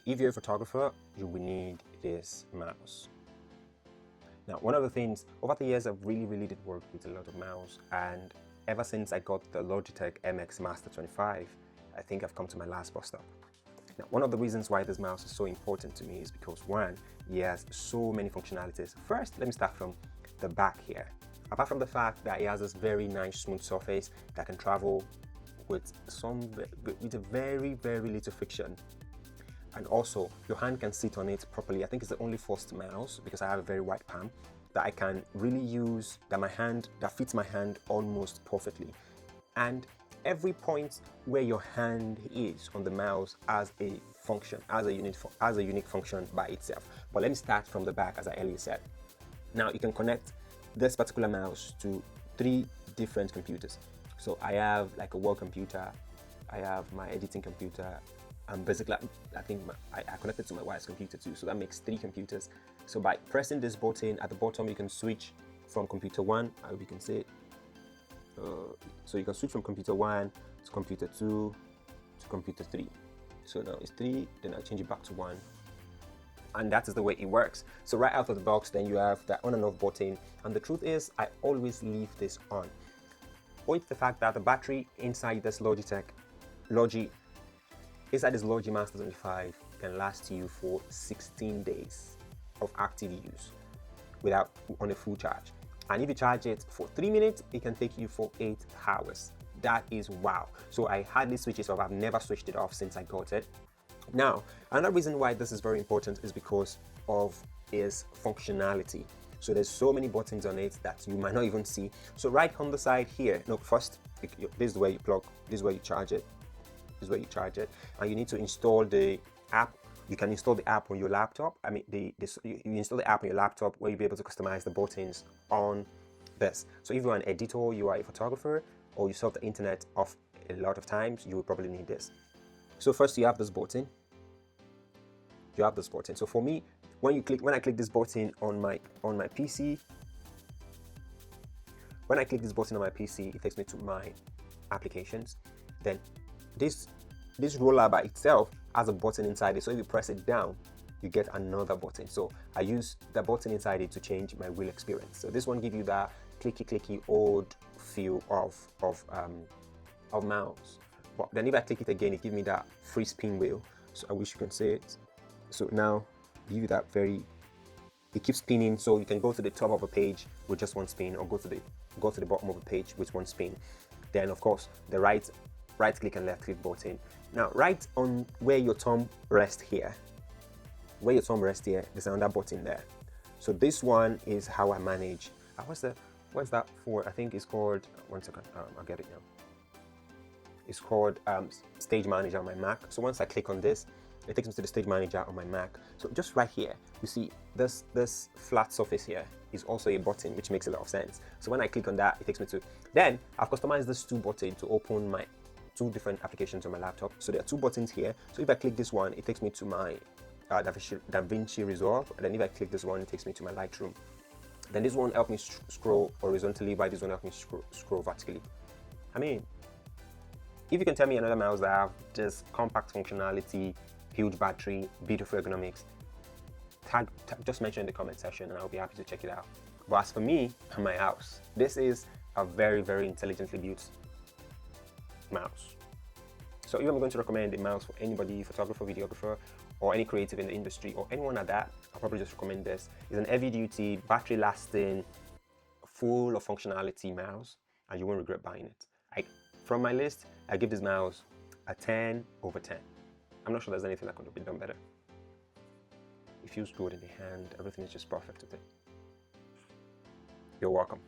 if you're a photographer, you will need this mouse. Now, one of the things, over the years, I've really did work with a lot of mouse, and ever since I got the Logitech MX Master 25, I think I've come to my last bus stop. Now, one of the reasons why this mouse is so important to me is because, one, it has so many functionalities. First, let me start from the back here. Apart from the fact that it has this very nice smooth surface that can travel with a very little friction, and also your hand can sit on it properly. I think it's the only first mouse, because I have a very wide palm, that I can really use, that fits my hand almost perfectly. And every point where your hand is on the mouse has a function, has a unique function by itself. But let me start from the back, as I earlier said. Now you can connect this particular mouse to 3 different computers. So I have like a work computer, I have my editing computer, and basically I think I connected to my wife's computer too, so that makes 3 computers. So by pressing this button at the bottom, you can switch from computer 1, I hope you can see it. So you can switch from computer 1 to computer 2 to computer 3. So now it's 3, then I'll change it back to 1. And that is the way it works. So right out of the box, then you have that on and off button. And the truth is, I always leave this on. Owing to the fact that the battery inside this Logi Master 25 can last you for 16 days of active use on a full charge. And if you charge it for 3 minutes, it can take you for 8 hours. That is wow. So I hardly switch it off. I've never switched it off since I got it. Now, another reason why this is very important is because of its functionality. So there's so many buttons on it that you might not even see. So right on the side here, no, first, this is where you plug, this is where you charge it. This is where you charge it. And you need to install the app. You can install the app on your laptop. I mean, you install the app on your laptop where you'll be able to customize the buttons on this. So if you're an editor, you are a photographer, or you surf the internet off a lot of times, you will probably need this. So first you have this button. You have this button. So for me, when I click this button on my PC, when I click this button on my PC, it takes me to my applications. Then this roller by itself has a button inside it. So if you press it down, you get another button. So I use the button inside it to change my wheel experience. So this one gives you that clicky old feel of mouse. But then if I click it again, it gives me that free spin wheel. So I wish you can see it. So now give you that it keeps spinning, so you can go to the top of a page with just one spin, or go to the bottom of a page with one spin. Then of course the right click and left click button. Now right on where your thumb rests here, there's another button there. So this one is how I manage. What's that for? I think it's called, one second, I'll get it now. It's called Stage Manager on my Mac. So once I click on this, it takes me to the Stage Manager on my Mac. So just right here, you see this flat surface here is also a button, which makes a lot of sense. So when I click on that, it takes me to, then I've customized this 2 buttons to open my 2 different applications on my laptop. So there are 2 buttons here. So if I click this one, it takes me to my DaVinci Resolve. And then if I click this one, it takes me to my Lightroom. Then this one helps me scroll horizontally, while this one helps me scroll vertically. I mean, if you can tell me another mouse that have this compact functionality, huge battery, beautiful ergonomics, just mention in the comment section and I'll be happy to check it out. But as for me and my house, this is a very intelligently built mouse. So if I'm going to recommend a mouse for anybody, photographer, videographer, or any creative in the industry, or anyone at that, I'll probably just recommend this. It's an heavy duty, battery lasting, full of functionality mouse, and you won't regret buying it. From my list, I give this mouse a 10 over 10. I'm not sure there's anything that could have been done better. It feels good in the hand, everything is just perfect with it. You're welcome.